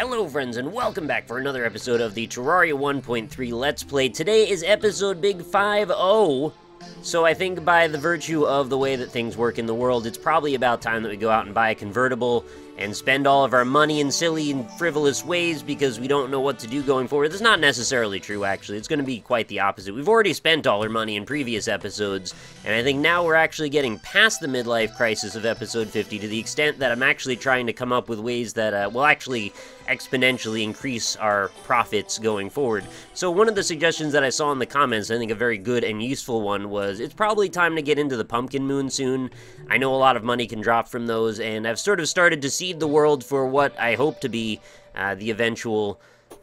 Hello friends and welcome back for another episode of the Terraria 1.3 Let's Play. Today is episode Big 50. So I think by the virtue of the way that things work in the world, it's probably about time that we go out and buy a convertible and spend all of our money in silly and frivolous ways because we don't know what to do going forward. That's not necessarily true, actually. It's going to be quite the opposite. We've already spent all our money in previous episodes, and I think now we're actually getting past the midlife crisis of episode 50 to the extent that I'm actually trying to come up with ways that will actually exponentially increase our profits going forward. So one of the suggestions that I saw in the comments, I think a very good and useful one, was it's probably time to get into the pumpkin moon soon. I know a lot of money can drop from those, and I've sort of started to seed the world for what I hope to be the eventual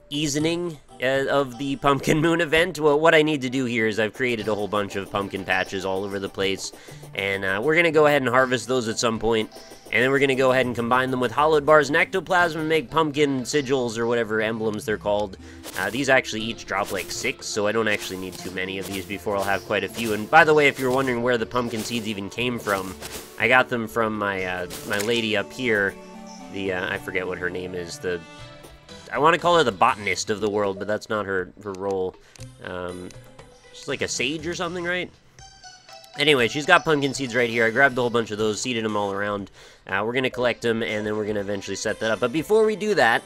easing of the pumpkin moon event. Well, what I need to do here is I've created a whole bunch of pumpkin patches all over the place, and we're going to go ahead and harvest those at some point, and then we're going to go ahead and combine them with hollowed bars and ectoplasm and make pumpkin sigils or whatever emblems they're called. These actually each drop like 6, so I don't actually need too many of these before I'll have quite a few. And by the way, if you're wondering where the pumpkin seeds even came from, I got them from my my lady up here. I forget what her name is. I want to call her the botanist of the world, but that's not her role. She's like a sage or something, right? Anyway, she's got pumpkin seeds right here. I grabbed a whole bunch of those, seeded them all around. We're going to collect them, and then we're going to eventually set that up. But before we do that,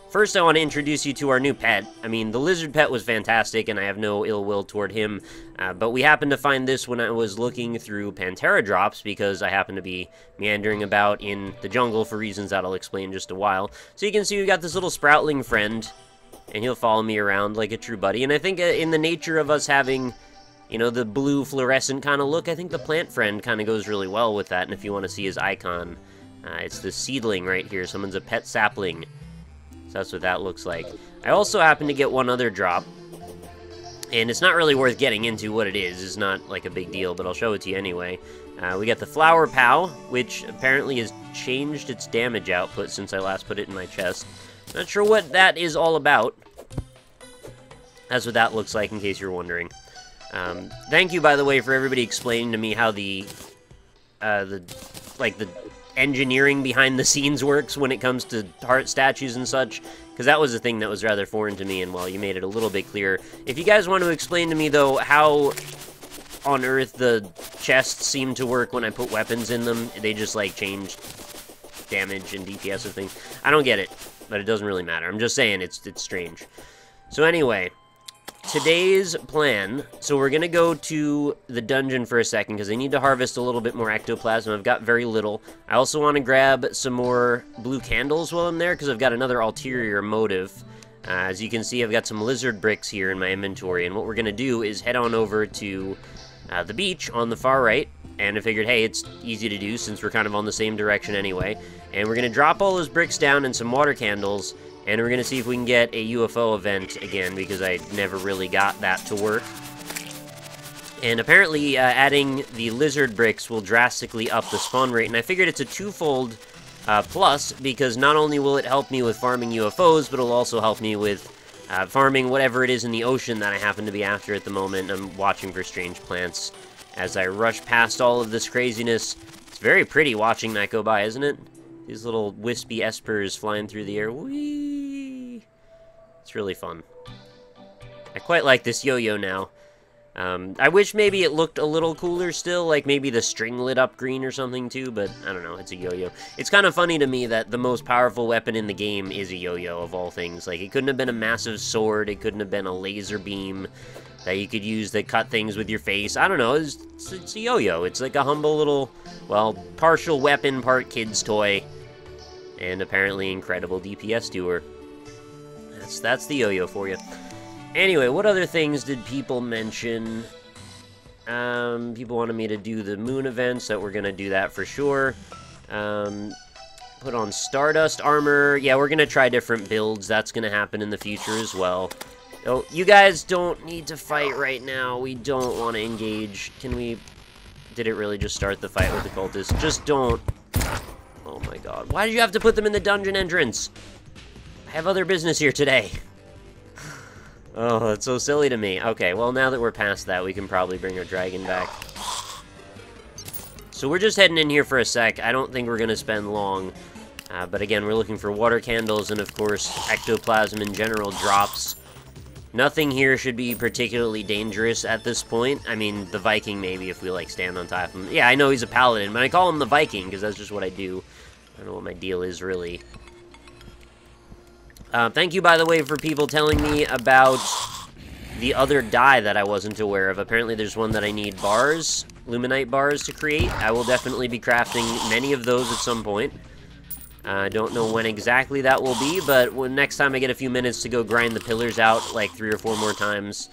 first I want to introduce you to our new pet. I mean, the lizard pet was fantastic, and I have no ill will toward him. But we happened to find this when I was looking through Pantera drops, because I happened to be meandering about in the jungle for reasons that I'll explain in just a while. So you can see we got this little sproutling friend, and he'll follow me around like a true buddy. And I think in the nature of us having, you know, the blue fluorescent kind of look, I think the plant friend kind of goes really well with that. And if you want to see his icon, it's the seedling right here. Someone's a pet sapling. So that's what that looks like. I also happened to get one other drop, and it's not really worth getting into what it is. It's not like a big deal, but I'll show it to you anyway. We got the Flower Pow, which apparently has changed its damage output since I last put it in my chest. Not sure what that is all about. That's what that looks like, in case you're wondering. Thank you, by the way, for everybody explaining to me how the engineering behind the scenes works when it comes to heart statues and such, because that was a thing that was rather foreign to me, and well, you made it a little bit clearer. If you guys want to explain to me, though, how on earth the chests seem to work when I put weapons in them, they just, like, change damage and DPS and things. I don't get it, but it doesn't really matter. I'm just saying it's strange. So anyway, today's plan, so we're going to go to the dungeon for a second, because I need to harvest a little bit more ectoplasm. I've got very little. I also want to grab some more blue candles while I'm there, because I've got another ulterior motive. As you can see, I've got some lizard bricks here in my inventory, and what we're going to do is head on over to the beach on the far right, and I figured, hey, it's easy to do since we're kind of on the same direction anyway, and we're going to drop all those bricks down and some water candles, and we're going to see if we can get a UFO event again, because I never really got that to work. And apparently, adding the lizard bricks will drastically up the spawn rate, and I figured it's a twofold plus, because not only will it help me with farming UFOs, but it'll also help me with farming whatever it is in the ocean that I happen to be after at the moment. I'm watching for strange plants as I rush past all of this craziness. It's very pretty watching that go by, isn't it? These little wispy espers flying through the air. Whee! It's really fun. I quite like this yo-yo now. I wish maybe it looked a little cooler still, like maybe the string lit up green or something too, but I don't know, it's a yo-yo. It's kind of funny to me that the most powerful weapon in the game is a yo-yo of all things. Like, it couldn't have been a massive sword, it couldn't have been a laser beam that you could use that cut things with your face. I don't know, it's a yo-yo. It's like a humble little, well, partial weapon, part kid's toy. And apparently incredible DPS to her. That's the yo-yo for you. Anyway, what other things did people mention? People wanted me to do the moon event, so we're gonna do that for sure. Put on Stardust armor. Yeah, we're gonna try different builds. That's gonna happen in the future as well. Oh, you guys don't need to fight right now. We don't want to engage. Can we... Did it really just start the fight with the cultists? Just don't... Oh my god. Why did you have to put them in the dungeon entrance? I have other business here today. Oh, that's so silly to me. Okay, well, now that we're past that, we can probably bring our dragon back. So we're just heading in here for a sec. I don't think we're going to spend long. But again, we're looking for water candles and, of course, ectoplasm in general drops. Nothing here should be particularly dangerous at this point. I mean, the Viking maybe if we, like, stand on top of him. Yeah, I know he's a paladin, but I call him the Viking because that's just what I do. I don't know what my deal is, really. Thank you, by the way, for people telling me about the other dye that I wasn't aware of. Apparently there's one that I need bars, luminite bars, to create. I will definitely be crafting many of those at some point. I don't know when exactly that will be, but next time I get a few minutes to go grind the pillars out, like 3 or 4 more times,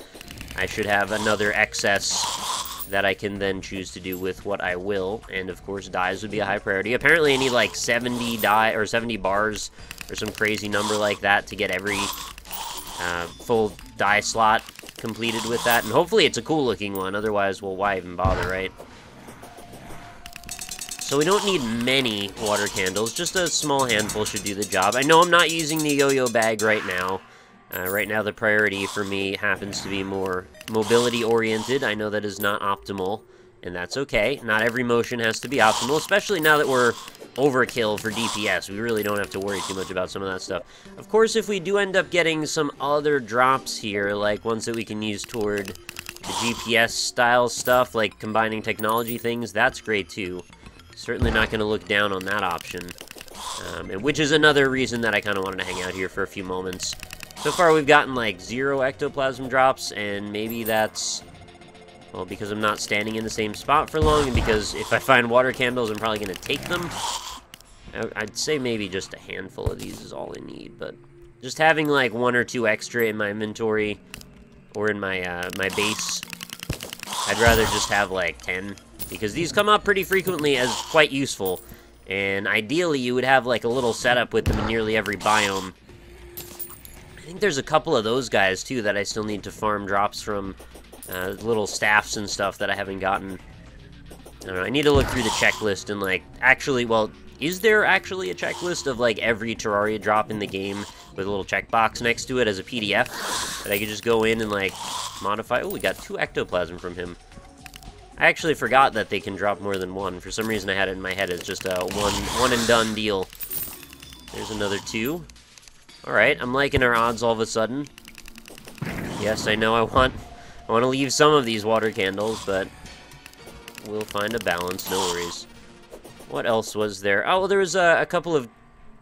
I should have another excess that I can then choose to do with what I will. And of course, dyes would be a high priority. Apparently I need like 70 dye or 70 bars or some crazy number like that to get every full dye slot completed with that. And hopefully it's a cool looking one, otherwise, well, why even bother, right? So we don't need many water candles, just a small handful should do the job. I know I'm not using the yo-yo bag right now. Right now the priority for me happens to be more mobility-oriented. I know that is not optimal, and that's okay. Not every motion has to be optimal, especially now that we're overkill for DPS. We really don't have to worry too much about some of that stuff. Of course, if we do end up getting some other drops here, like ones that we can use toward the GPS-style stuff, like combining technology things, that's great too. Certainly not going to look down on that option, and which is another reason that I kind of wanted to hang out here for a few moments. So far, we've gotten like 0 ectoplasm drops, and maybe that's, well, because I'm not standing in the same spot for long, and because if I find water candles, I'm probably going to take them. I'd say maybe just a handful of these is all I need, but just having like 1 or 2 extra in my inventory or in my my base, I'd rather just have like 10. Because these come up pretty frequently as quite useful. And ideally, you would have like a little setup with them in nearly every biome. I think there's a couple of those guys, too, that I still need to farm drops from. Little staffs and stuff that I haven't gotten. I don't know, I need to look through the checklist and, like, actually, well, is there actually a checklist of, like, every Terraria drop in the game with a little checkbox next to it as a PDF that I could just go in and, like, modify? Oh, we got 2 ectoplasm from him. I actually forgot that they can drop more than 1. For some reason, I had it in my head as just a one and done deal. There's another 2. Alright, I'm liking our odds all of a sudden. Yes, I know I want to leave some of these water candles, but we'll find a balance, no worries. What else was there? Oh, there was a couple of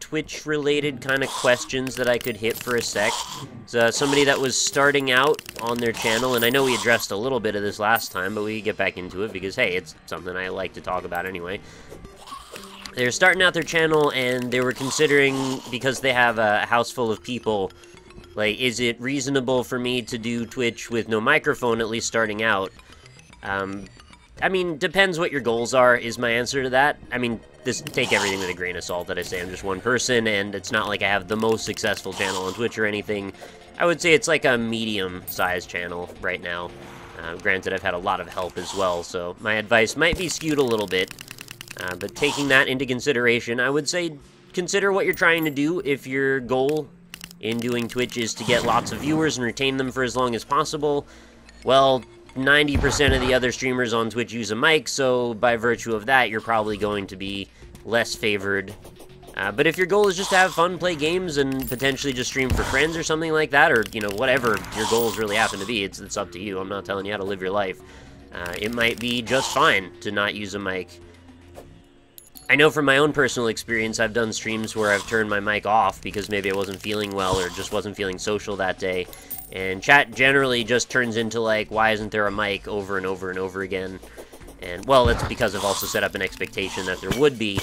Twitch-related kind of questions that I could hit for a sec. Somebody that was starting out on their channel, and I know we addressed a little bit of this last time, but we can get back into it because, hey, it's something I like to talk about anyway. They were starting out their channel, and they were considering, because they have a house full of people, like, is it reasonable for me to do Twitch with no microphone, at least starting out? I mean, depends what your goals are, is my answer to that. I mean, take everything with a grain of salt that I say. I'm just one person, and it's not like I have the most successful channel on Twitch or anything. I would say it's like a medium-sized channel right now. Granted, I've had a lot of help as well, so my advice might be skewed a little bit. But taking that into consideration, I would say consider what you're trying to do. If your goal in doing Twitch is to get lots of viewers and retain them for as long as possible, well, 90% of the other streamers on Twitch use a mic, so by virtue of that, you're probably going to be less favored. But if your goal is just to have fun, play games, and potentially just stream for friends or something like that, or, you know, whatever your goals really happen to be, it's up to you. I'm not telling you how to live your life. It might be just fine to not use a mic. I know from my own personal experience, I've done streams where I've turned my mic off because maybe I wasn't feeling well or just wasn't feeling social that day. And chat generally just turns into, like, why isn't there a mic over and over and over again? And, well, it's because I've also set up an expectation that there would be.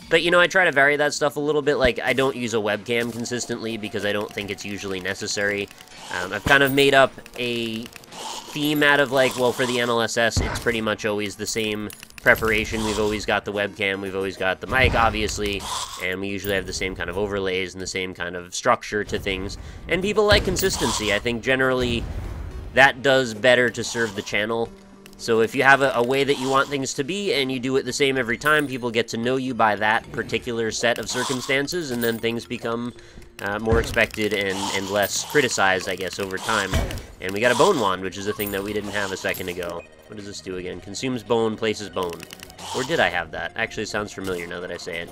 But, you know, I try to vary that stuff a little bit. Like, I don't use a webcam consistently because I don't think it's usually necessary. I've kind of made up a theme out of, like, well, for the NLSS, it's pretty much always the same preparation. We've always got the webcam, we've always got the mic, obviously, and we usually have the same kind of overlays and the same kind of structure to things. And people like consistency. I think generally that does better to serve the channel. So if you have a way that you want things to be and you do it the same every time, people get to know you by that particular set of circumstances, and then things become more expected and less criticized, I guess, over time. And we got a bone wand, which is a thing that we didn't have a second ago. What does this do again? Consumes bone, places bone. Or did I have that? Actually, it sounds familiar now that I say it.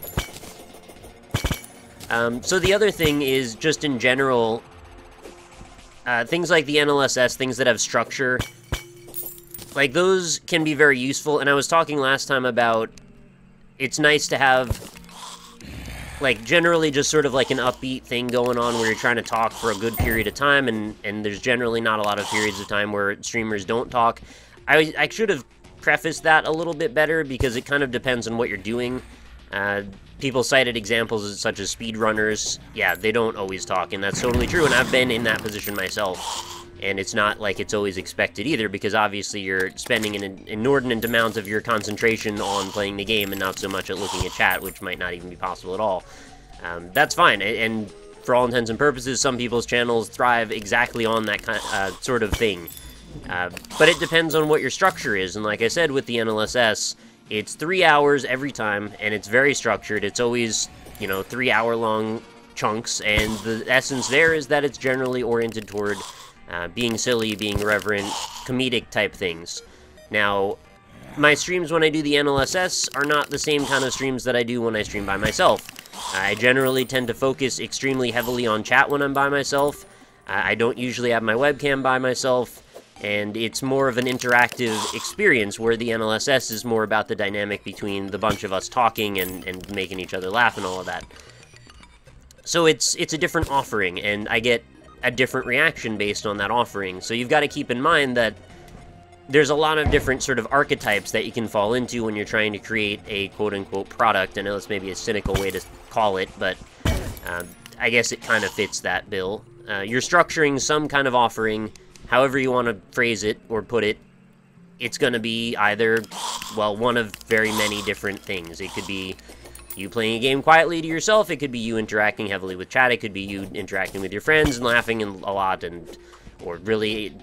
So the other thing is, just in general, things like the NLSS, things that have structure, like, those can be very useful. And I was talking last time about, it's nice to have, like, generally just sort of like an upbeat thing going on where you're trying to talk for a good period of time, and there's generally not a lot of periods of time where streamers don't talk. I should have prefaced that a little bit better, because it kind of depends on what you're doing. People cited examples such as speedrunners. Yeah, they don't always talk, and that's totally true, and I've been in that position myself. And it's not like it's always expected either, because obviously you're spending an inordinate amount of your concentration on playing the game and not so much at looking at chat, which might not even be possible at all. That's fine, and for all intents and purposes, some people's channels thrive exactly on that sort of thing. But it depends on what your structure is, and like I said with the NLSS, it's 3 hours every time, and it's very structured. It's always, 3-hour-long chunks, and the essence there is that it's generally oriented toward being silly, being irreverent, comedic type things. Now, my streams when I do the NLSS are not the same kind of streams that I do when I stream by myself. I generally tend to focus extremely heavily on chat when I'm by myself. I don't usually have my webcam by myself, and it's more of an interactive experience, where the NLSS is more about the dynamic between the bunch of us talking and making each other laugh and all of that. So it's a different offering, and I get a different reaction based on that offering. So you've got to keep in mind that there's a lot of different sort of archetypes that you can fall into when you're trying to create a quote-unquote product. I know it's maybe a cynical way to call it, but I guess it kind of fits that bill. You're structuring some kind of offering, however you want to phrase it or put it. It's going to be either, well, one of very many different things. It could be you playing a game quietly to yourself, it could be you interacting heavily with chat, it could be you interacting with your friends and laughing a lot, or really,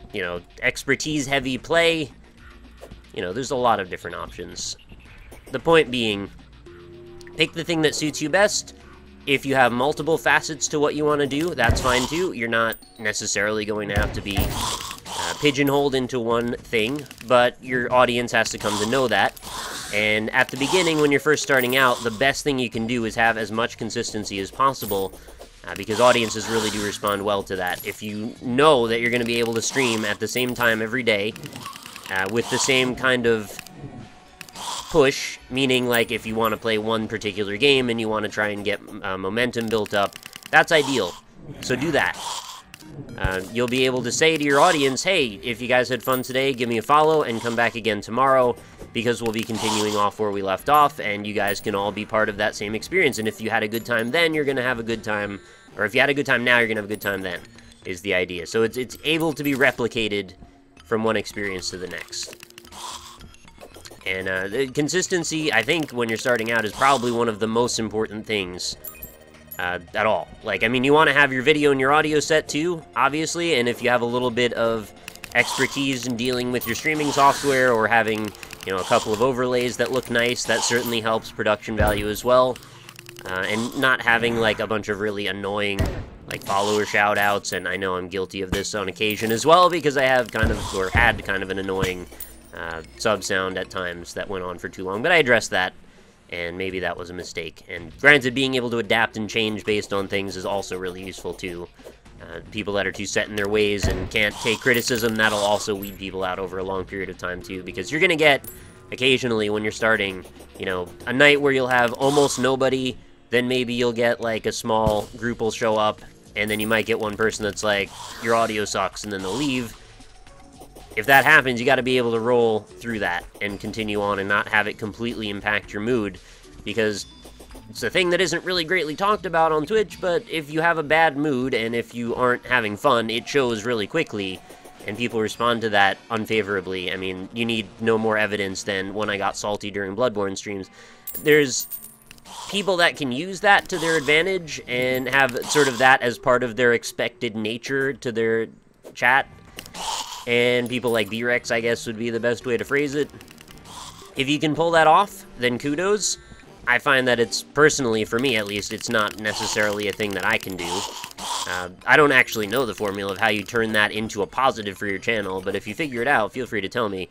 expertise-heavy play. There's a lot of different options. The point being, pick the thing that suits you best. If you have multiple facets to what you want to do, that's fine too. You're not necessarily going to have to be pigeonholed into one thing, but your audience has to come to know that. And at the beginning, when you're first starting out, the best thing you can do is have as much consistency as possible, because audiences really do respond well to that. If you know that you're going to be able to stream at the same time every day, with the same kind of push, meaning like if you want to play one particular game and you want to try and get momentum built up, that's ideal. So do that. You'll be able to say to your audience, hey, if you guys had fun today, give me a follow and come back again tomorrow, because we'll be continuing off where we left off, and you guys can all be part of that same experience. And if you had a good time then, you're going to have a good time, or if you had a good time now, you're going to have a good time then, is the idea. So it's able to be replicated from one experience to the next. And the consistency, I think, when you're starting out, is probably one of the most important things at all. Like, I mean, you want to have your video and your audio set too, obviously, and if you have a little bit of expertise in dealing with your streaming software, or having, a couple of overlays that look nice, that certainly helps production value as well. And not having, like, a bunch of really annoying, like, follower shout-outs, and I know I'm guilty of this on occasion as well, because I have kind of, or had kind of an annoying sub-sound at times that went on for too long, but I addressed that, and maybe that was a mistake. And granted, being able to adapt and change based on things is also really useful too. People that are too set in their ways and can't take criticism, that'll also weed people out over a long period of time too, because you're gonna get, occasionally when you're starting, a night where you'll have almost nobody, then maybe you'll get like a small group will show up, and then you might get one person that's like, your audio sucks, and then they'll leave. If that happens, you got to be able to roll through that and continue on and not have it completely impact your mood, because it's a thing that isn't really greatly talked about on Twitch, but if you have a bad mood and if you aren't having fun, it shows really quickly, and people respond to that unfavorably. I mean, you need no more evidence than when I got salty during Bloodborne streams. There's people that can use that to their advantage and have sort of that as part of their expected nature to their chat. And people like B-Rex, I guess, would be the best way to phrase it. If you can pull that off, then kudos. I find that it's, personally, for me at least, it's not necessarily a thing that I can do. I don't actually know the formula of how you turn that into a positive for your channel, but if you figure it out, feel free to tell me.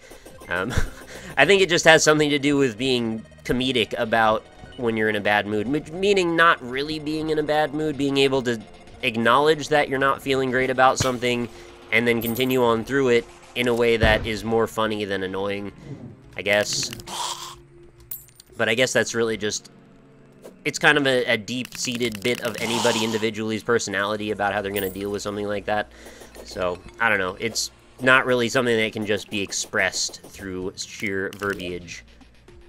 I think it just has something to do with being comedic about when you're in a bad mood, meaning not really being in a bad mood, being able to acknowledge that you're not feeling great about something, and then continue on through it in a way that is more funny than annoying, I guess. But I guess that's really just... It's kind of a deep-seated bit of anybody individually's personality about how they're going to deal with something like that. So, I don't know. It's not really something that can just be expressed through sheer verbiage.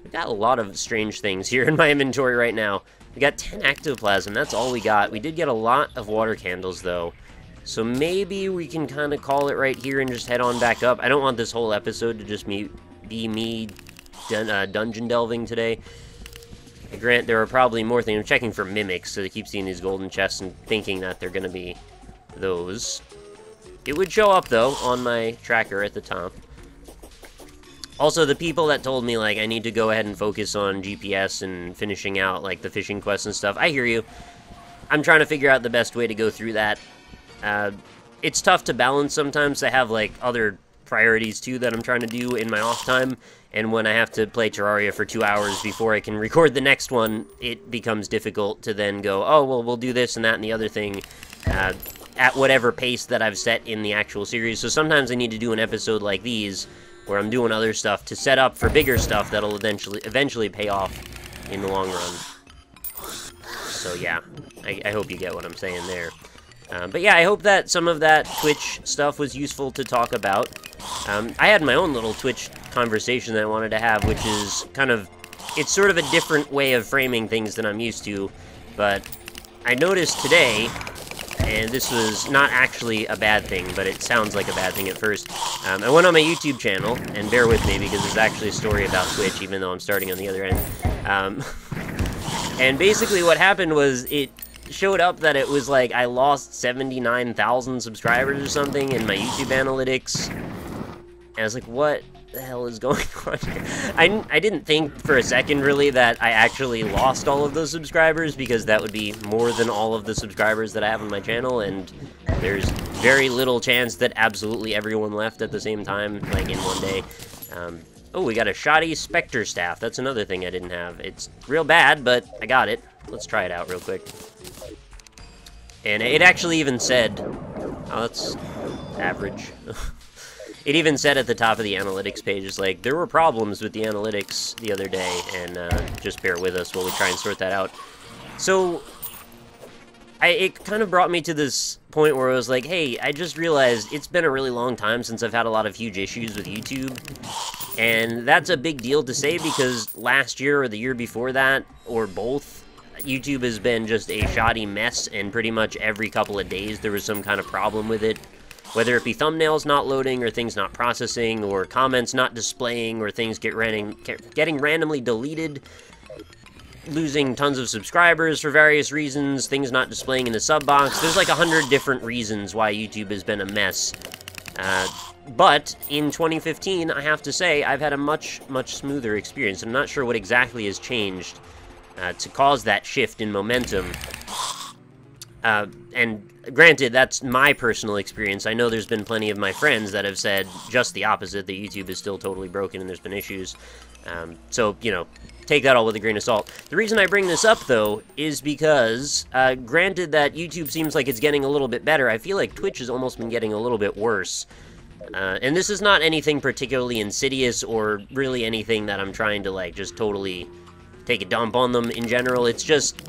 We've got a lot of strange things here in my inventory right now. We got 10 ectoplasm. That's all we got. We did get a lot of water candles, though. So maybe we can kind of call it right here and just head on back up. I don't want this whole episode to just be me dungeon delving today. Grant, there are probably more things. I'm checking for mimics, so they keep seeing these golden chests and thinking that they're going to be those. It would show up, though, on my tracker at the top. Also, the people that told me, like, I need to go ahead and focus on GPS and finishing out, like, the fishing quests and stuff, I hear you. I'm trying to figure out the best way to go through that. It's tough to balance sometimes. I have, like, other priorities, too, that I'm trying to do in my off time. And when I have to play Terraria for 2 hours before I can record the next one, it becomes difficult to then go, oh, well, we'll do this and that and the other thing at whatever pace that I've set in the actual series. So sometimes I need to do an episode like these, where I'm doing other stuff to set up for bigger stuff that'll eventually pay off in the long run. So yeah, I hope you get what I'm saying there. But yeah, I hope that some of that Twitch stuff was useful to talk about. I had my own little Twitch conversation that I wanted to have, which is kind of, it's sort of a different way of framing things than I'm used to, but I noticed today, and this was not actually a bad thing, but it sounds like a bad thing at first. I went on my YouTube channel, and bear with me because it's actually a story about Twitch, even though I'm starting on the other end. And basically what happened was it showed up that it was like I lost 79,000 subscribers or something in my YouTube analytics. And I was like, what the hell is going on here? I didn't think for a second, really, that I actually lost all of those subscribers, because that would be more than all of the subscribers that I have on my channel, and there's very little chance that absolutely everyone left at the same time, like in one day. Oh, we got a shoddy Spectre staff. That's another thing I didn't have. It's real bad, but I got it. Let's try it out real quick. And it actually even said... Oh, that's average. It even said at the top of the analytics page, it's like, there were problems with the analytics the other day, and just bear with us while we try and sort that out. So, it kind of brought me to this point where I was like, hey, I just realized it's been a really long time since I've had a lot of huge issues with YouTube. And that's a big deal to say, because last year or the year before that, or both, YouTube has been just a shoddy mess, and pretty much every couple of days there was some kind of problem with it. Whether it be thumbnails not loading, or things not processing, or comments not displaying, or things getting randomly deleted, losing tons of subscribers for various reasons, things not displaying in the sub box. There's like 100 different reasons why YouTube has been a mess. But in 2015, I have to say, I've had a much, much smoother experience. I'm not sure what exactly has changed to cause that shift in momentum. And granted, that's my personal experience. I know there's been plenty of my friends that have said just the opposite, that YouTube is still totally broken and there's been issues. So, you know, take that all with a grain of salt. The reason I bring this up, though, is because, granted that YouTube seems like it's getting a little bit better, I feel like Twitch has almost been getting a little bit worse. And this is not anything particularly insidious or really anything that I'm trying to, like, just totally take a dump on them in general. It's just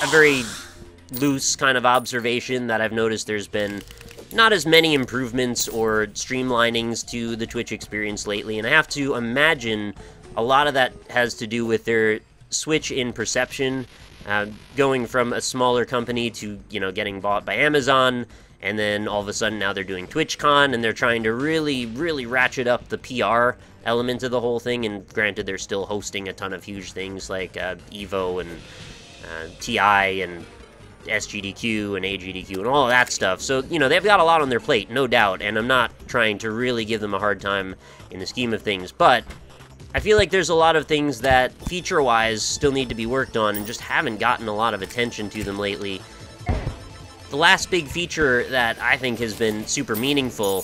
a very loose kind of observation that I've noticed there's been not as many improvements or streamlinings to the Twitch experience lately, and I have to imagine a lot of that has to do with their switch in perception, going from a smaller company to, you know, getting bought by Amazon, and then all of a sudden now they're doing TwitchCon, and they're trying to really, really ratchet up the PR element of the whole thing, and granted they're still hosting a ton of huge things like Evo and TI and SGDQ and AGDQ and all of that stuff. So, you know, they've got a lot on their plate, no doubt, and I'm not trying to really give them a hard time in the scheme of things, but I feel like there's a lot of things that, feature-wise, still need to be worked on and just haven't gotten a lot of attention to them lately. The last big feature that I think has been super meaningful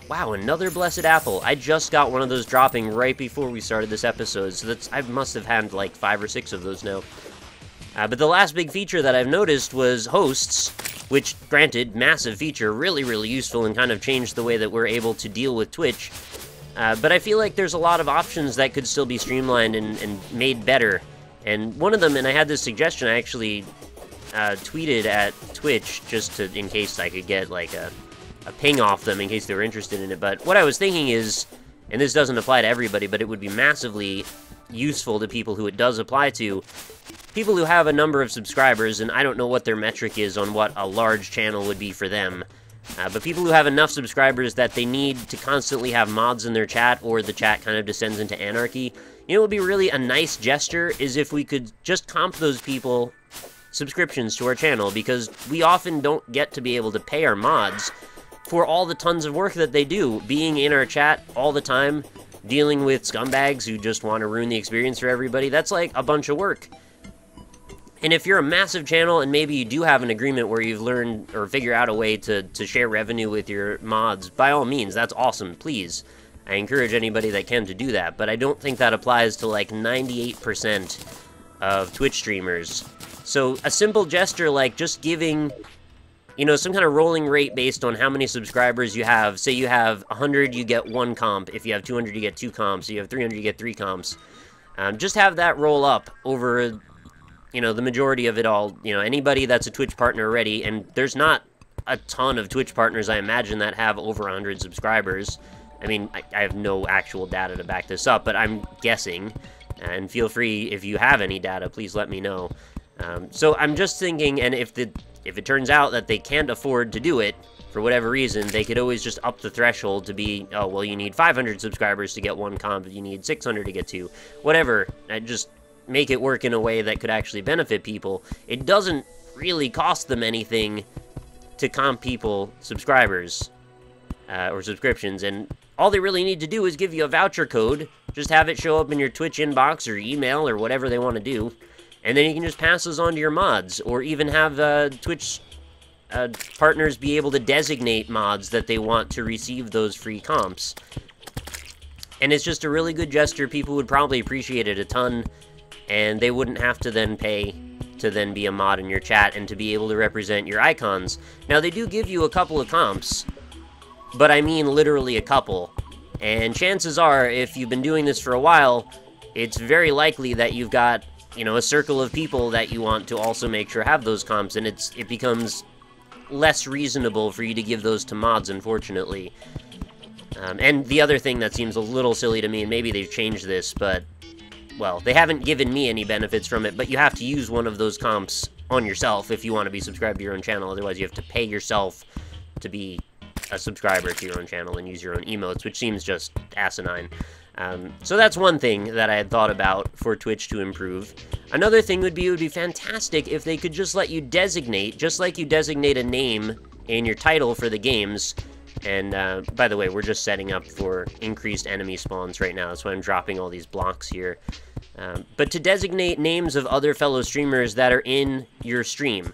Wow, another blessed apple. I just got one of those dropping right before we started this episode, so I must have had like 5 or 6 of those now. But the last big feature that I've noticed was hosts, which, granted, massive feature, really, really useful and kind of changed the way that we're able to deal with Twitch. But I feel like there's a lot of options that could still be streamlined and made better. And one of them, and I had this suggestion, I actually tweeted at Twitch just in case I could get like a ping off them in case they were interested in it. But what I was thinking is, and this doesn't apply to everybody, but it would be massively useful to people who it does apply to, people who have a number of subscribers, and I don't know what their metric is on what a large channel would be for them, but people who have enough subscribers that they need to constantly have mods in their chat, or the chat kind of descends into anarchy. You know what would be really a nice gesture is if we could just comp those people subscriptions to our channel, because we often don't get to be able to pay our mods for all the tons of work that they do, being in our chat all the time, dealing with scumbags who just want to ruin the experience for everybody. That's like a bunch of work. And if you're a massive channel and maybe you do have an agreement where you've learned or figure out a way to share revenue with your mods, by all means, that's awesome, please. I encourage anybody that can to do that, but I don't think that applies to like 98% of Twitch streamers. So a simple gesture like just giving, you know, some kind of rolling rate based on how many subscribers you have. Say you have 100, you get 1 comp. If you have 200, you get 2 comps. If you have 300, you get 3 comps. Just have that roll up over, you know, the majority of it all. You know, anybody that's a Twitch partner already, and there's not a ton of Twitch partners, I imagine, that have over 100 subscribers. I mean, I have no actual data to back this up, but I'm guessing. And feel free, if you have any data, please let me know. So I'm just thinking, and if it turns out that they can't afford to do it, for whatever reason, they could always just up the threshold to be, oh, well, you need 500 subscribers to get 1 comp, you need 600 to get 2. Whatever. Just make it work in a way that could actually benefit people. It doesn't really cost them anything to comp people subscribers or subscriptions, and all they really need to do is give you a voucher code. Just have it show up in your Twitch inbox or email or whatever they want to do. And then you can just pass those on to your mods, or even have Twitch partners be able to designate mods that they want to receive those free comps. And it's just a really good gesture. People would probably appreciate it a ton, and they wouldn't have to then pay to then be a mod in your chat and to be able to represent your icons. Now, they do give you a couple of comps, but I mean literally a couple. And chances are, if you've been doing this for a while, it's very likely that you've got, you know, a circle of people that you want to also make sure have those comps, and it becomes less reasonable for you to give those to mods, unfortunately. And the other thing that seems a little silly to me, and maybe they've changed this, but, well, they haven't given me any benefits from it, but you have to use one of those comps on yourself if you want to be subscribed to your own channel. Otherwise, you have to pay yourself to be a subscriber to your own channel and use your own emotes, which seems just asinine. So that's one thing that I had thought about for Twitch to improve. Another thing would be, it would be fantastic if they could just let you designate, just like you designate a name in your title for the games. And, by the way, we're just setting up for increased enemy spawns right now. That's why I'm dropping all these blocks here. But to designate names of other fellow streamers that are in your stream.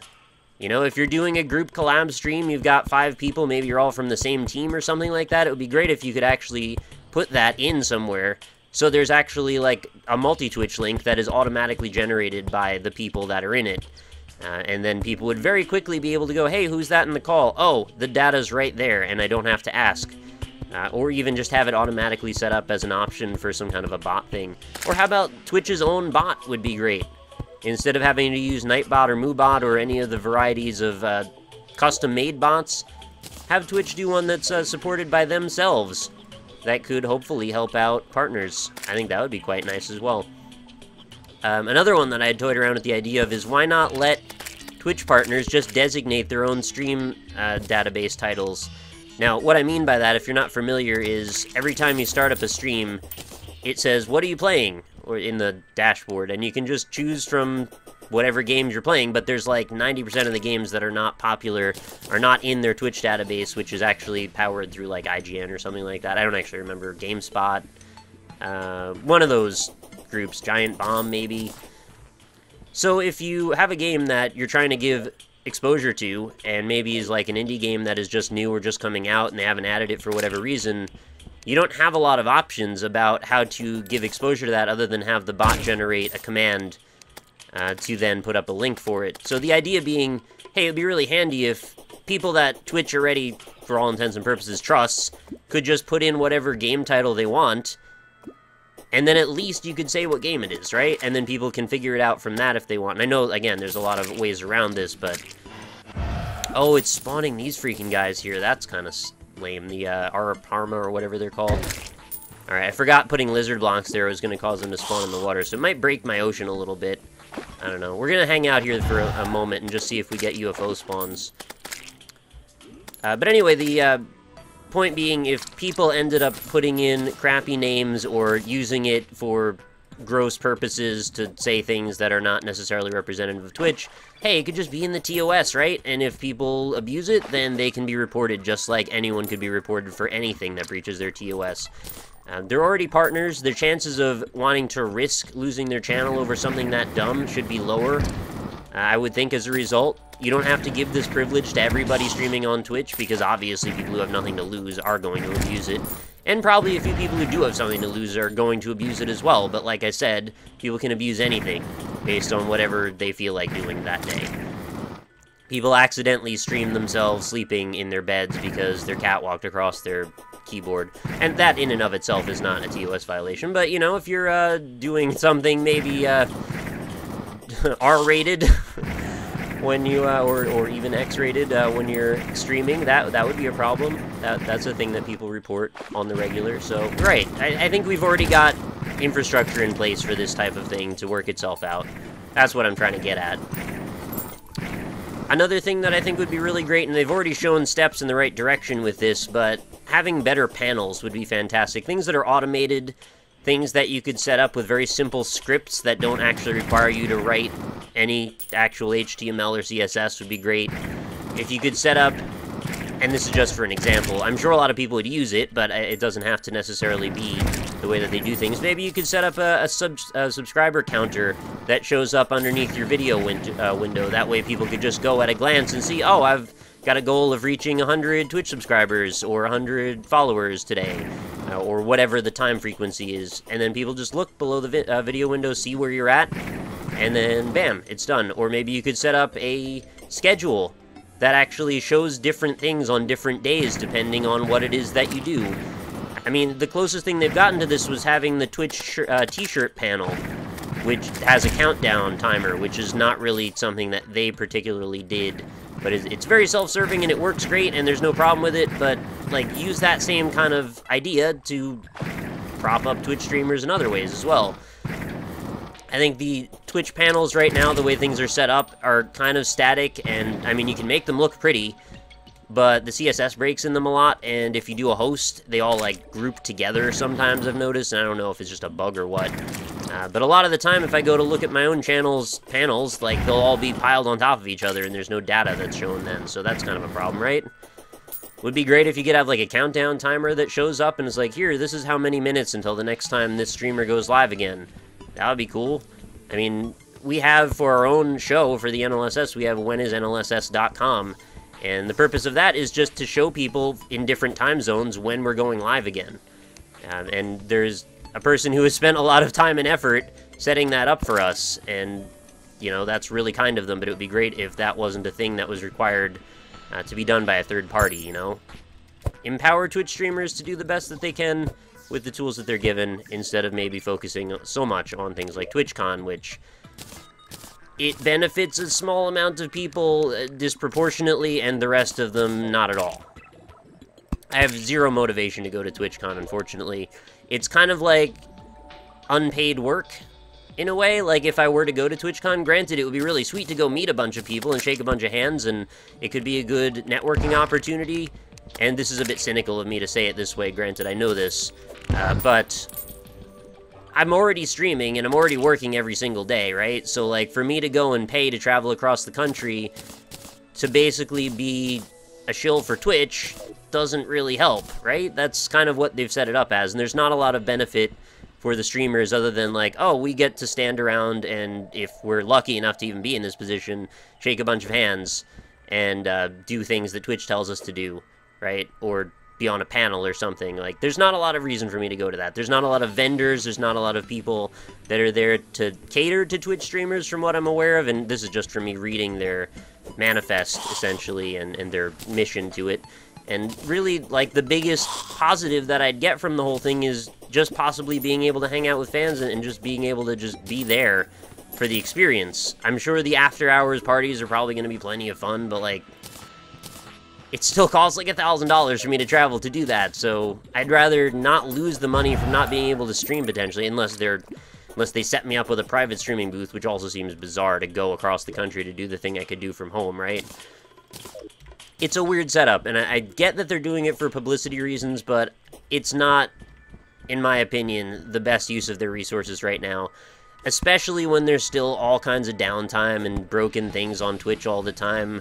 You know, if you're doing a group collab stream, you've got 5 people, maybe you're all from the same team or something like that, it would be great if you could actually put that in somewhere, so there's actually like a multi-Twitch link that is automatically generated by the people that are in it. And then people would very quickly be able to go, hey, who's that in the call? Oh, the data's right there, and I don't have to ask. Or even just have it automatically set up as an option for some kind of a bot thing. Or how about Twitch's own bot would be great. Instead of having to use Nightbot or MooBot or any of the varieties of custom-made bots, have Twitch do one that's supported by themselves. That could hopefully help out partners. I think that would be quite nice as well. Another one that I had toyed around with the idea of is, why not let Twitch partners just designate their own stream database titles. Now, what I mean by that, if you're not familiar, is every time you start up a stream, it says, what are you playing? Or in the dashboard, and you can just choose from whatever games you're playing, but there's like 90% of the games that are not popular are not in their Twitch database, which is actually powered through like IGN or something like that. I don't actually remember. GameSpot. One of those groups. Giant Bomb, maybe. So if you have a game that you're trying to give exposure to, and maybe is like an indie game that is just new or just coming out and they haven't added it for whatever reason, you don't have a lot of options about how to give exposure to that other than have the bot generate a command to then put up a link for it. So the idea being, hey, it'd be really handy if people that Twitch already, for all intents and purposes, trusts, could just put in whatever game title they want, and then at least you could say what game it is, right? And then people can figure it out from that if they want. And I know, again, there's a lot of ways around this, but... Oh, it's spawning these freaking guys here. That's kind of lame. The Parma or whatever they're called. Alright, I forgot putting lizard blocks there. It was going to cause them to spawn in the water, so it might break my ocean a little bit. I don't know. We're going to hang out here for a moment and just see if we get UFO spawns. But anyway, the point being, if people ended up putting in crappy names or using it for gross purposes to say things that are not necessarily representative of Twitch, hey, it could just be in the TOS, right? And if people abuse it, then they can be reported just like anyone could be reported for anything that breaches their TOS. They're already partners. Their chances of wanting to risk losing their channel over something that dumb should be lower, I would think, as a result. You don't have to give this privilege to everybody streaming on Twitch, because obviously people who have nothing to lose are going to abuse it. And probably a few people who do have something to lose are going to abuse it as well. But like I said, people can abuse anything based on whatever they feel like doing that day. People accidentally stream themselves sleeping in their beds because their cat walked across their keyboard. And that in and of itself is not a TOS violation. But, you know, if you're doing something maybe R-rated... when you, or even X-rated when you're streaming, that would be a problem. That's a thing that people report on the regular. So, right, I think we've already got infrastructure in place for this type of thing to work itself out. That's what I'm trying to get at. Another thing that I think would be really great, and they've already shown steps in the right direction with this, but having better panels would be fantastic. Things that are automated, things that you could set up with very simple scripts that don't actually require you to write any actual HTML or CSS would be great. If you could set up, and this is just for an example, I'm sure a lot of people would use it, but it doesn't have to necessarily be the way that they do things. Maybe you could set up a subscriber counter that shows up underneath your video window. That way people could just go at a glance and see, oh, I've got a goal of reaching 100 Twitch subscribers or 100 followers today, or whatever the time frequency is. And then people just look below the video window, see where you're at, and then bam, it's done. Or maybe you could set up a schedule that actually shows different things on different days depending on what it is that you do. I mean, the closest thing they've gotten to this was having the Twitch t-shirt panel, which has a countdown timer, which is not really something that they particularly did. But it's very self-serving and it works great and there's no problem with it, but like use that same kind of idea to prop up Twitch streamers in other ways as well. I think the Twitch panels right now, the way things are set up, are kind of static, and I mean, you can make them look pretty, but the CSS breaks in them a lot, and if you do a host, they all like group together sometimes, I've noticed, and I don't know if it's just a bug or what. But a lot of the time, if I go to look at my own channel's panels, like, they'll all be piled on top of each other, and there's no data that's shown then, so that's kind of a problem, right? Would be great if you could have, like, a countdown timer that shows up and is like, here, this is how many minutes until the next time this streamer goes live again. That would be cool. I mean, we have, for our own show, for the NLSS, we have whenisnlss.com, and the purpose of that is just to show people in different time zones when we're going live again. And there's a person who has spent a lot of time and effort setting that up for us, and, you know, that's really kind of them, but it would be great if that wasn't a thing that was required to be done by a third party, you know? Empower Twitch streamers to do the best that they can with the tools that they're given, instead of maybe focusing so much on things like TwitchCon, which it benefits a small amount of people disproportionately, and the rest of them not at all. I have zero motivation to go to TwitchCon, unfortunately. It's kind of like unpaid work, in a way. Like, if I were to go to TwitchCon, granted, it would be really sweet to go meet a bunch of people and shake a bunch of hands, and it could be a good networking opportunity. And this is a bit cynical of me to say it this way, granted, I know this. But I'm already streaming, and I'm already working every single day, right? So, like, for me to go and pay to travel across the country to basically be a shill for Twitch doesn't really help, right? That's kind of what they've set it up as, and there's not a lot of benefit for the streamers other than like, oh, we get to stand around and, if we're lucky enough to even be in this position, shake a bunch of hands and do things that Twitch tells us to do, right? Or be on a panel or something. Like, there's not a lot of reason for me to go to that. There's not a lot of vendors, there's not a lot of people that are there to cater to Twitch streamers from what I'm aware of, and this is just from me reading their manifest, essentially, and their mission to it. And really, like, the biggest positive that I'd get from the whole thing is just possibly being able to hang out with fans and just being able to just be there for the experience. I'm sure the after-hours parties are probably going to be plenty of fun, but, like, it still costs like $1,000 for me to travel to do that, so I'd rather not lose the money from not being able to stream, potentially, unless they set me up with a private streaming booth, which also seems bizarre to go across the country to do the thing I could do from home, right? It's a weird setup, and I get that they're doing it for publicity reasons, but it's not, in my opinion, the best use of their resources right now, especially when there's still all kinds of downtime and broken things on Twitch all the time,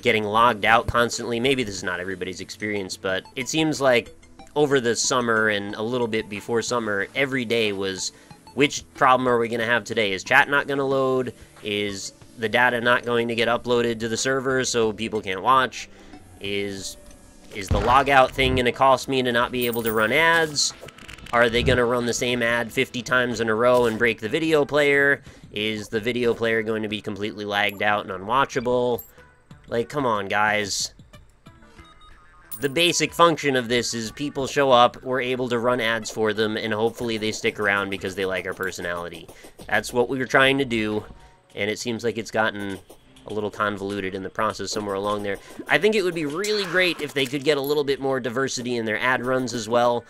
getting logged out constantly. Maybe this is not everybody's experience, but it seems like over the summer and a little bit before summer, every day was, which problem are we going to have today? Is chat not going to load? Is the data not going to get uploaded to the server so people can't watch? Is the logout thing going to cost me to not be able to run ads? Are they going to run the same ad 50 times in a row and break the video player? Is the video player going to be completely lagged out and unwatchable? Like, come on, guys. The basic function of this is people show up, we're able to run ads for them, and hopefully they stick around because they like our personality. That's what we were trying to do, and it seems like it's gotten a little convoluted in the process somewhere along there. I think it would be really great if they could get a little bit more diversity in their ad runs as well.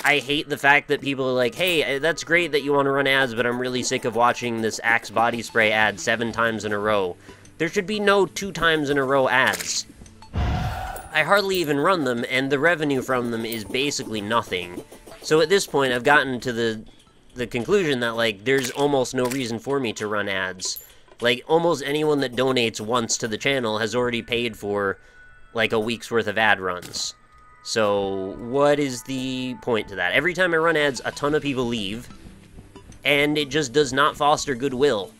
I hate the fact that people are like, hey, that's great that you want to run ads, but I'm really sick of watching this Axe body spray ad 7 times in a row. There should be no 2 times in a row ads. I hardly even run them, and the revenue from them is basically nothing. So at this point, I've gotten to the conclusion that, like, there's almost no reason for me to run ads. Like, almost anyone that donates once to the channel has already paid for, like, a week's worth of ad runs. So, what is the point to that? Every time I run ads, a ton of people leave, and it just does not foster goodwill.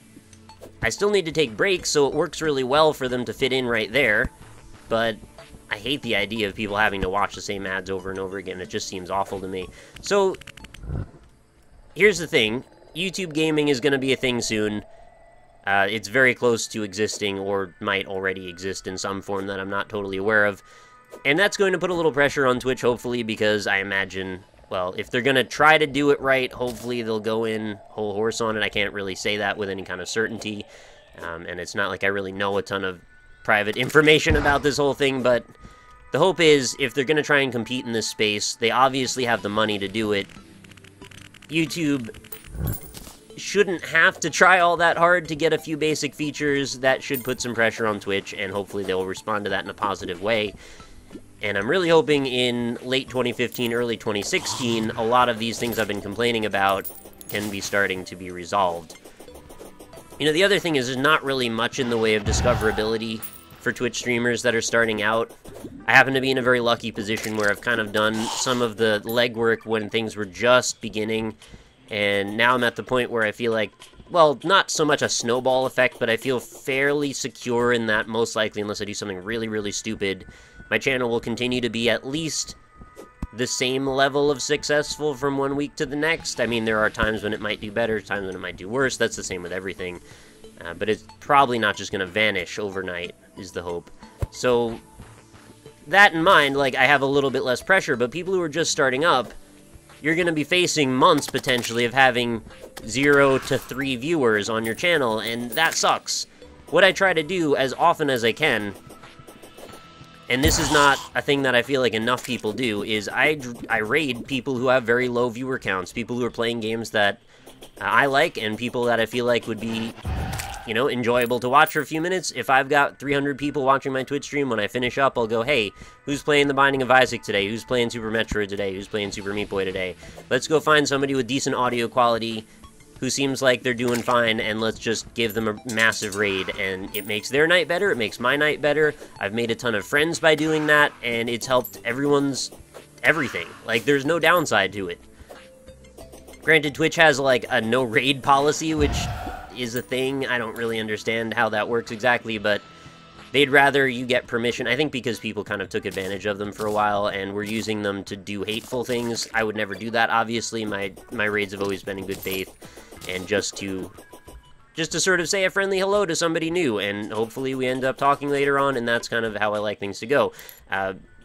I still need to take breaks, so it works really well for them to fit in right there, but I hate the idea of people having to watch the same ads over and over again. It just seems awful to me. So, here's the thing. YouTube gaming is going to be a thing soon. It's very close to existing, or might already exist in some form that I'm not totally aware of. And that's going to put a little pressure on Twitch, hopefully, because I imagine, well, if they're going to try to do it right, hopefully they'll go in whole horse on it. I can't really say that with any kind of certainty, and it's not like I really know a ton of private information about this whole thing, but the hope is, if they're going to try and compete in this space, they obviously have the money to do it. YouTube shouldn't have to try all that hard to get a few basic features. That should put some pressure on Twitch, and hopefully they'll respond to that in a positive way. And I'm really hoping in late 2015, early 2016, a lot of these things I've been complaining about can be starting to be resolved. You know, the other thing is there's not really much in the way of discoverability for Twitch streamers that are starting out. I happen to be in a very lucky position where I've kind of done some of the legwork when things were just beginning, and now I'm at the point where I feel like, well, not so much a snowball effect, but I feel fairly secure in that most likely, unless I do something really, really stupid, my channel will continue to be at least the same level of successful from one week to the next. I mean, there are times when it might do better, times when it might do worse. That's the same with everything. But it's probably not just going to vanish overnight, is the hope. So, that in mind, like, I have a little bit less pressure, but people who are just starting up, you're going to be facing months, potentially, of having 0 to 3 viewers on your channel, and that sucks. What I try to do, as often as I can, and this is not a thing that I feel like enough people do, is I raid people who have very low viewer counts, people who are playing games that I like, and people that I feel like would be, you know, enjoyable to watch for a few minutes. If I've got 300 people watching my Twitch stream, when I finish up, I'll go, hey, who's playing The Binding of Isaac today? Who's playing Super Metroid today? Who's playing Super Meat Boy today? Let's go find somebody with decent audio quality who seems like they're doing fine, and let's just give them a massive raid, and it makes their night better, it makes my night better. I've made a ton of friends by doing that, and it's helped everyone's everything. Like, there's no downside to it. Granted, Twitch has, like, a no-raid policy, which is a thing. I don't really understand how that works exactly, but they'd rather you get permission. I think because people kind of took advantage of them for a while and were using them to do hateful things. I would never do that, obviously. My raids have always been in good faith, and just to sort of say a friendly hello to somebody new, and hopefully we end up talking later on, and that's kind of how I like things to go.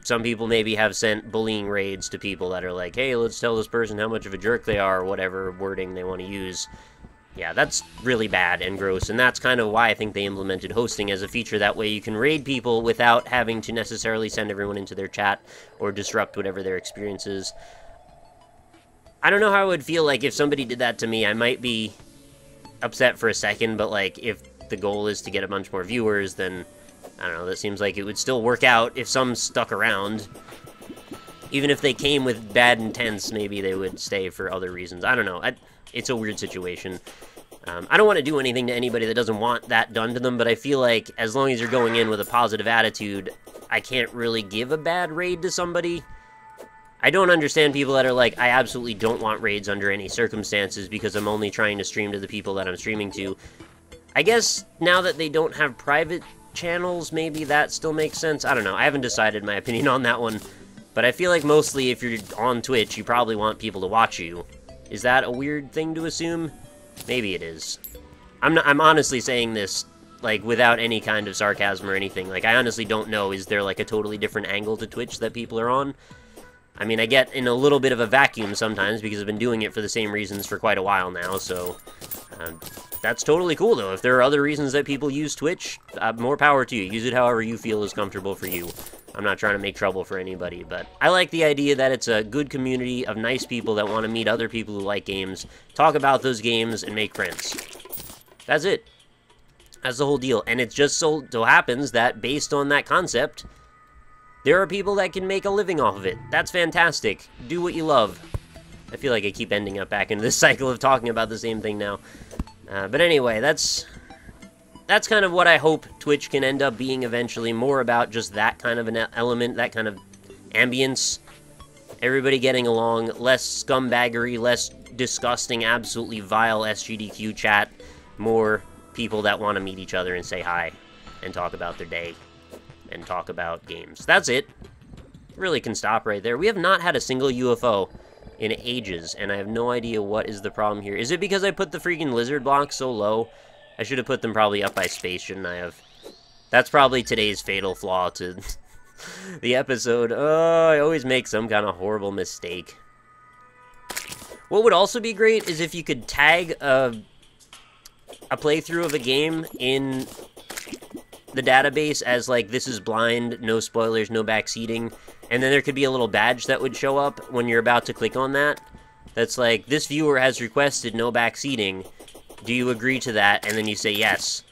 Some people maybe have sent bullying raids to people that are like, hey, let's tell this person how much of a jerk they are, or whatever wording they want to use. Yeah, that's really bad and gross, and that's kind of why I think they implemented hosting as a feature. That way you can raid people without having to necessarily send everyone into their chat or disrupt whatever their experience is. I don't know how I would feel like if somebody did that to me. I might be upset for a second, but like if the goal is to get a bunch more viewers, then I don't know, that seems like it would still work out if some stuck around. Even if they came with bad intents, maybe they would stay for other reasons. I don't know. It's a weird situation. I don't want to do anything to anybody that doesn't want that done to them, but I feel like as long as you're going in with a positive attitude, I can't really give a bad raid to somebody. I don't understand people that are like, I absolutely don't want raids under any circumstances because I'm only trying to stream to the people that I'm streaming to. I guess now that they don't have private channels, maybe that still makes sense. I don't know. I haven't decided my opinion on that one. But I feel like mostly if you're on Twitch, you probably want people to watch you. Is that a weird thing to assume? Maybe it is. I'm honestly saying this, like, without any kind of sarcasm or anything. Like, I honestly don't know. Is there, like, a totally different angle to Twitch that people are on? I mean, I get in a little bit of a vacuum sometimes because I've been doing it for the same reasons for quite a while now, so that's totally cool, though. If there are other reasons that people use Twitch, more power to you. Use it however you feel is comfortable for you. I'm not trying to make trouble for anybody, but I like the idea that it's a good community of nice people that want to meet other people who like games, talk about those games, and make friends. That's it. That's the whole deal. And it just so happens that, based on that concept, there are people that can make a living off of it. That's fantastic. Do what you love. I feel like I keep ending up back into this cycle of talking about the same thing now. But anyway, that's kind of what I hope Twitch can end up being eventually. More about just that kind of an element, that kind of ambience. Everybody getting along, less scumbaggery, less disgusting, absolutely vile SGDQ chat. More people that want to meet each other and say hi and talk about their day and talk about games. That's it. Really can stop right there. We have not had a single UFO in ages, and I have no idea what is the problem here. Is it because I put the freaking lizard blocks so low? I should have put them probably up by space, shouldn't I have? That's probably today's fatal flaw to the episode. Oh, I always make some kind of horrible mistake. What would also be great is if you could tag a playthrough of a game in the database as, like, this is blind, no spoilers, no backseating, and then there could be a little badge that would show up when you're about to click on that. That's like, this viewer has requested no backseating. Do you agree to that? And then you say yes.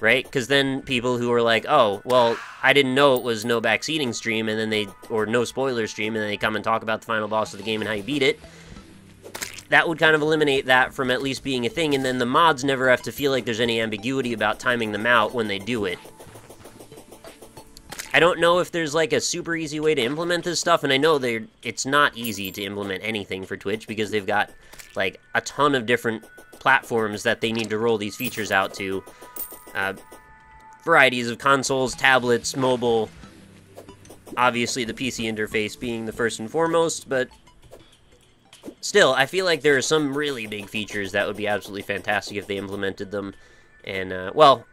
Right? Because then people who are like, oh, well, I didn't know it was no backseating stream, and then or no spoiler stream, and then they come and talk about the final boss of the game and how you beat it. That would kind of eliminate that from at least being a thing, and then the mods never have to feel like there's any ambiguity about timing them out when they do it. I don't know if there's, like, a super easy way to implement this stuff, and I know it's not easy to implement anything for Twitch because they've got, like, a ton of different platforms that they need to roll these features out to. Varieties of consoles, tablets, mobile, obviously the PC interface being the first and foremost, but still, I feel like there are some really big features that would be absolutely fantastic if they implemented them. And, well,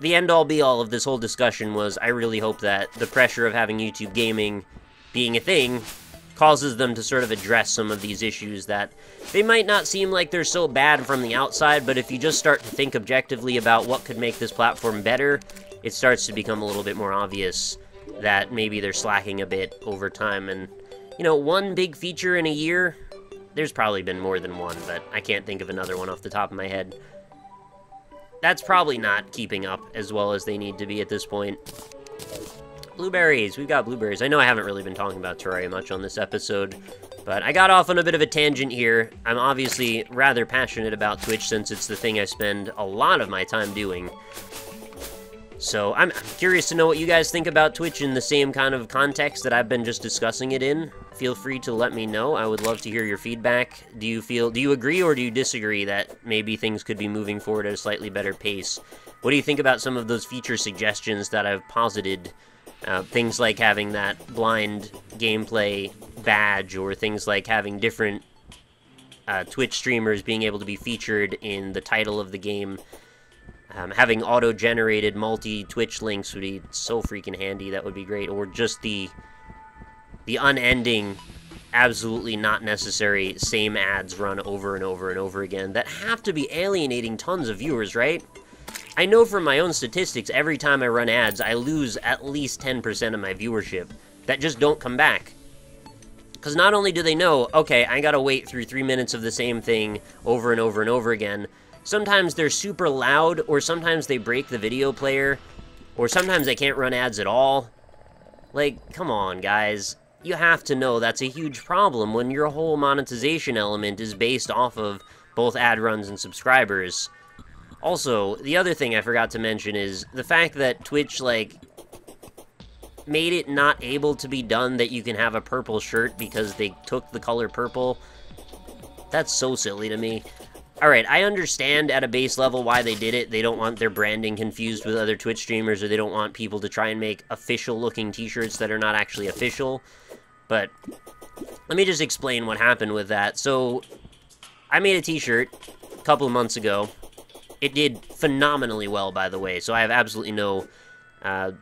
the end-all be-all of this whole discussion was I really hope that the pressure of having YouTube gaming being a thing causes them to sort of address some of these issues that they might not seem like they're so bad from the outside, but if you just start to think objectively about what could make this platform better, it starts to become a little bit more obvious that maybe they're slacking a bit over time. And, you know, one big feature in a year, there's probably been more than one, but I can't think of another one off the top of my head. That's probably not keeping up as well as they need to be at this point. Blueberries. We've got blueberries. I know I haven't really been talking about Terraria much on this episode, but I got off on a bit of a tangent here. I'm obviously rather passionate about Twitch since it's the thing I spend a lot of my time doing. So I'm curious to know what you guys think about Twitch in the same kind of context that I've been just discussing it in. Feel free to let me know. I would love to hear your feedback. Do you agree or do you disagree that maybe things could be moving forward at a slightly better pace? What do you think about some of those feature suggestions that I've posited? Things like having that blind gameplay badge, or things like having different Twitch streamers being able to be featured in the title of the game. Having auto-generated multi-Twitch links would be so freaking handy. That would be great. Or just the unending, absolutely not necessary, same ads run over and over and over again that have to be alienating tons of viewers, right? I know from my own statistics, every time I run ads, I lose at least 10% of my viewership that just don't come back. Because not only do they know, okay, I gotta wait through 3 minutes of the same thing over and over and over again, sometimes they're super loud, or sometimes they break the video player, or sometimes they can't run ads at all. Like, come on, guys. You have to know that's a huge problem when your whole monetization element is based off of both ad runs and subscribers. Also, the other thing I forgot to mention is the fact that Twitch, like, made it not able to be done that you can have a purple shirt because they took the color purple. That's so silly to me. Alright, I understand at a base level why they did it. They don't want their branding confused with other Twitch streamers, or they don't want people to try and make official-looking t-shirts that are not actually official. But let me just explain what happened with that. So, I made a t-shirt a couple of months ago. It did phenomenally well, by the way, so I have absolutely no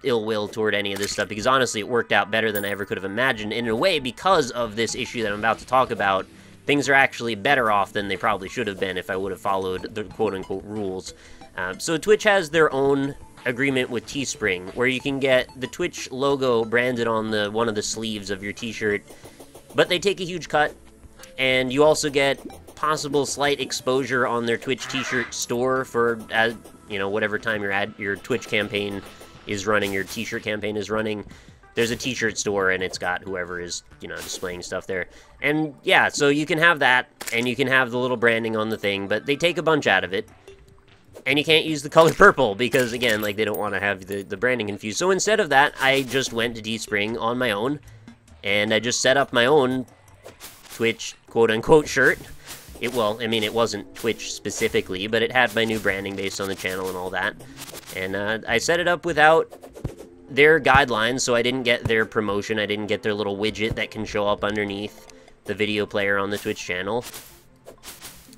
ill will toward any of this stuff, because honestly, it worked out better than I ever could have imagined. And in a way, because of this issue that I'm about to talk about, things are actually better off than they probably should have been if I would have followed the quote-unquote rules. So Twitch has their own agreement with Teespring, where you can get the Twitch logo branded on one of the sleeves of your t-shirt, but they take a huge cut, and you also get possible slight exposure on their Twitch t-shirt store for, you know, whatever time your Twitch campaign is running, your t-shirt campaign is running. There's a t-shirt store, and it's got whoever is, you know, displaying stuff there. And, yeah, so you can have that, and you can have the little branding on the thing, but they take a bunch out of it. And you can't use the color purple, because, again, like, they don't want to have the branding confused. So instead of that, I just went to Teespring on my own, and I just set up my own Twitch quote-unquote shirt. Well, I mean, it wasn't Twitch specifically, but it had my new branding based on the channel and all that. And I set it up without their guidelines, so I didn't get their promotion. I didn't get their little widget that can show up underneath the video player on the Twitch channel.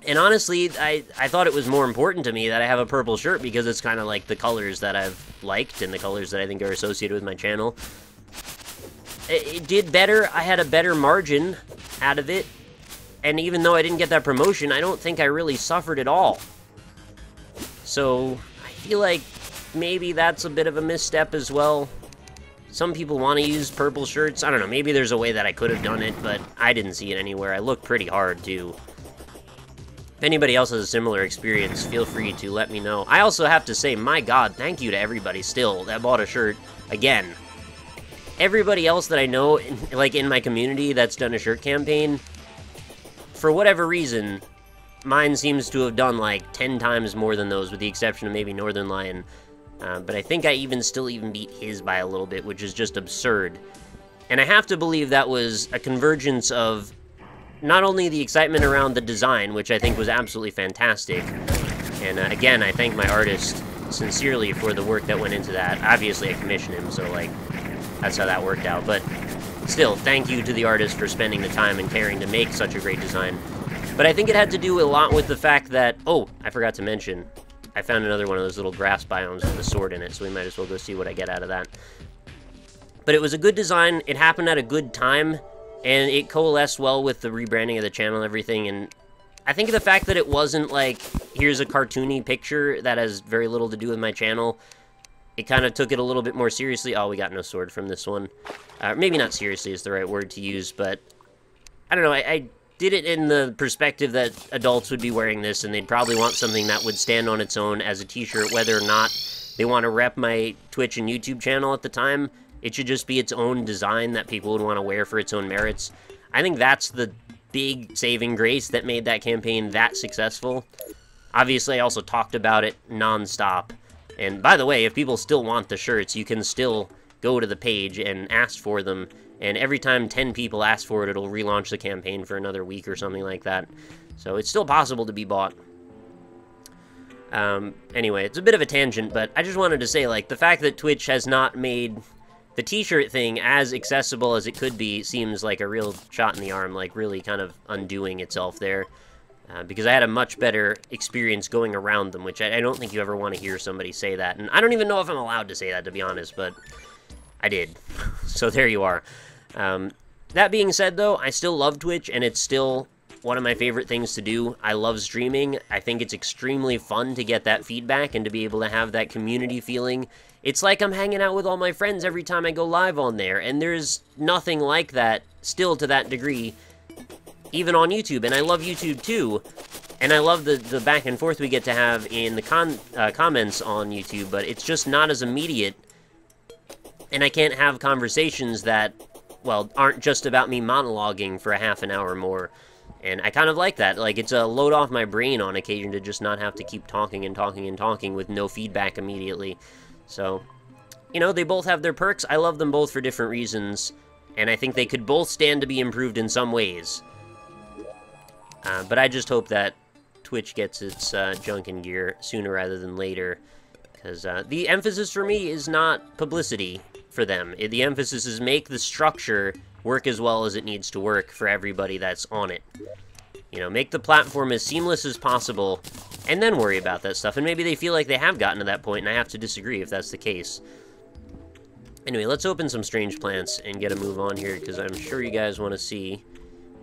And honestly, I thought it was more important to me that I have a purple shirt, because it's kind of like the colors that I've liked and the colors that I think are associated with my channel. It did better. I had a better margin out of it. And even though I didn't get that promotion, I don't think I really suffered at all. So, I feel like maybe that's a bit of a misstep as well. Some people want to use purple shirts. I don't know, maybe there's a way that I could have done it, but I didn't see it anywhere. I looked pretty hard, too. If anybody else has a similar experience, feel free to let me know. I also have to say, my god, thank you to everybody still that bought a shirt again. Everybody else that I know, like in my community that's done a shirt campaign, for whatever reason, mine seems to have done like 10 times more than those, with the exception of maybe Northern Lion. But I think I still beat his by a little bit, which is just absurd. And I have to believe that was a convergence of not only the excitement around the design, which I think was absolutely fantastic, and again, I thank my artist sincerely for the work that went into that. Obviously, I commissioned him, so like, that's how that worked out, but still, thank you to the artist for spending the time and caring to make such a great design. But I think it had to do a lot with the fact that, oh, I forgot to mention, I found another one of those little grass biomes with a sword in it, so we might as well go see what I get out of that. But it was a good design, it happened at a good time, and it coalesced well with the rebranding of the channel and everything, and I think the fact that it wasn't like, here's a cartoony picture that has very little to do with my channel, it kind of took it a little bit more seriously. Oh, we got no sword from this one. Maybe not seriously is the right word to use, but I don't know, I did it in the perspective that adults would be wearing this, and they'd probably want something that would stand on its own as a t-shirt, whether or not they want to rep my Twitch and YouTube channel at the time. It should just be its own design that people would want to wear for its own merits. I think that's the big saving grace that made that campaign that successful. Obviously, I also talked about it non-stop, And by the way, if people still want the shirts, you can still go to the page and ask for them. And every time 10 people ask for it, it'll relaunch the campaign for another week or something like that. So it's still possible to be bought. Anyway, it's a bit of a tangent, but I just wanted to say, like, the fact that Twitch has not made the t-shirt thing as accessible as it could be seems like a real shot in the arm, like really kind of undoing itself there. Because I had a much better experience going around them, which I don't think you ever want to hear somebody say that. And I don't even know if I'm allowed to say that, to be honest, but I did. So there you are. That being said, though, I still love Twitch, and it's still one of my favorite things to do. I love streaming. I think it's extremely fun to get that feedback and to be able to have that community feeling. It's like I'm hanging out with all my friends every time I go live on there, and there's nothing like that still to that degree, even on YouTube. And I love YouTube too, and I love the back and forth we get to have in the comments on YouTube, but it's just not as immediate, and I can't have conversations that, well, aren't just about me monologuing for a half an hour more. And I kind of like that. Like, it's a load off my brain on occasion to just not have to keep talking and talking and talking with no feedback immediately. So, you know, they both have their perks. I love them both for different reasons, and I think they could both stand to be improved in some ways. But I just hope that Twitch gets its junk in gear sooner rather than later, because the emphasis for me is not publicity for them. The emphasis is make the structure work as well as it needs to work for everybody that's on it. You know, make the platform as seamless as possible, and then worry about that stuff. And maybe they feel like they have gotten to that point, and I have to disagree if that's the case. Anyway, let's open some strange plants and get a move on here, because I'm sure you guys want to see.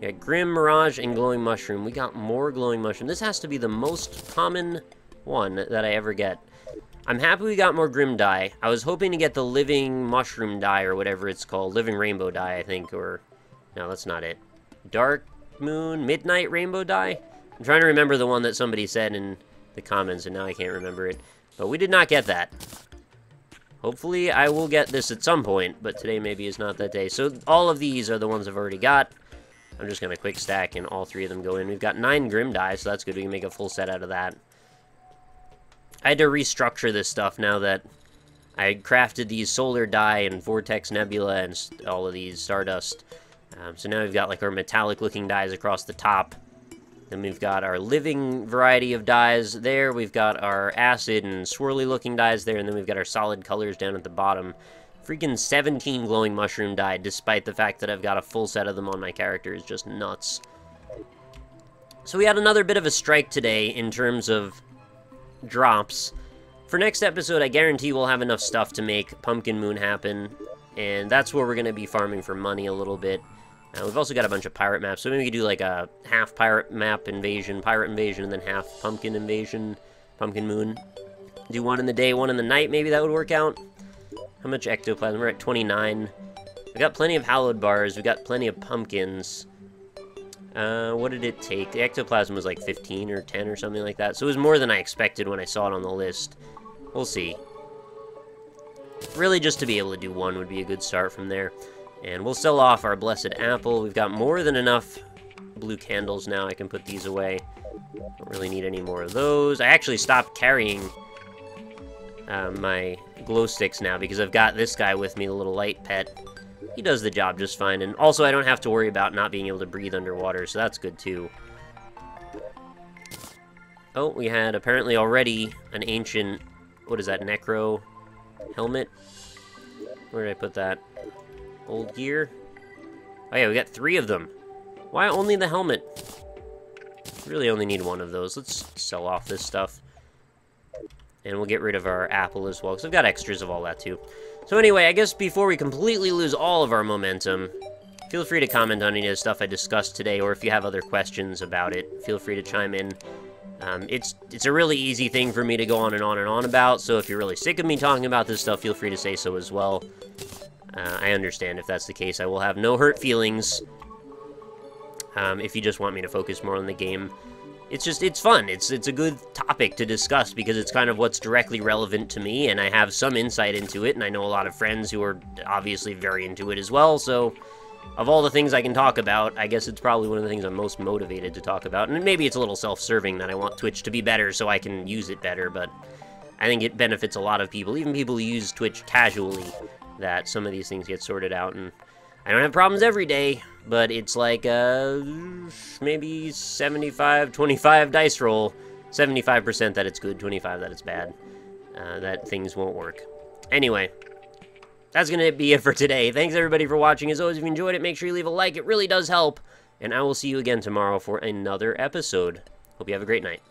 We got Grim, Mirage, and Glowing Mushroom. We got more Glowing Mushroom. This has to be the most common one that I ever get. I'm happy we got more Grim dye. I was hoping to get the Living Mushroom dye, or whatever it's called. Living Rainbow dye, I think, or... No, that's not it. Dark Moon, Midnight Rainbow dye? I'm trying to remember the one that somebody said in the comments, and now I can't remember it. But we did not get that. Hopefully, I will get this at some point, but today maybe is not that day. So, all of these are the ones I've already got. I'm just going to quick stack, and all 3 of them go in. We've got 9 Grim dye, so that's good. We can make a full set out of that. I had to restructure this stuff now that I had crafted these Solar dye and Vortex Nebula and all of these Stardust. So now we've got like our metallic looking dyes across the top. Then we've got our living variety of dyes there. We've got our acid and swirly looking dyes there. And then we've got our solid colors down at the bottom. Freaking 17 glowing mushroom dye, despite the fact that I've got a full set of them on my character, is just nuts. So we had another bit of a strike today in terms of drops. For next episode, I guarantee we'll have enough stuff to make Pumpkin Moon happen, and that's where we're going to be farming for money a little bit. We've also got a bunch of pirate maps, so maybe we could do like a half pirate map invasion, pirate invasion, and then half pumpkin invasion, Pumpkin Moon. Do one in the day, one in the night, maybe that would work out. How much ectoplasm? We're at 29. We got plenty of hallowed bars, we got plenty of pumpkins. What did it take? The ectoplasm was like 15 or 10 or something like that. So it was more than I expected when I saw it on the list. We'll see. Really, just to be able to do one would be a good start from there. And we'll sell off our blessed apple. We've got more than enough blue candles now. I can put these away. Don't really need any more of those. I actually stopped carrying my glow sticks now because I've got this guy with me, the little light pet. He does the job just fine, and also I don't have to worry about not being able to breathe underwater, so that's good too. Oh, we had apparently already an ancient, what is that, Necro helmet? Where did I put that? Old gear? Oh yeah, we got 3 of them. Why only the helmet? Really only need 1 of those. Let's sell off this stuff. And we'll get rid of our apple as well, because I've got extras of all that too. So anyway, I guess before we completely lose all of our momentum, feel free to comment on any of the stuff I discussed today, or if you have other questions about it, feel free to chime in. It's a really easy thing for me to go on and on and on about, so if you're really sick of me talking about this stuff, feel free to say so as well. I understand if that's the case. I will have no hurt feelings if you just want me to focus more on the game. It's fun. It's a good topic to discuss because it's kind of what's directly relevant to me, and I have some insight into it, and I know a lot of friends who are obviously very into it as well, so of all the things I can talk about, I guess it's probably one of the things I'm most motivated to talk about. And maybe it's a little self-serving that I want Twitch to be better so I can use it better, but I think it benefits a lot of people, even people who use Twitch casually, that some of these things get sorted out. And I don't have problems every day, but it's like maybe 75-25 dice roll. 75% that it's good, 25 that it's bad. That things won't work. Anyway, that's going to be it for today. Thanks, everybody, for watching. As always, if you enjoyed it, make sure you leave a like. It really does help. And I will see you again tomorrow for another episode. Hope you have a great night.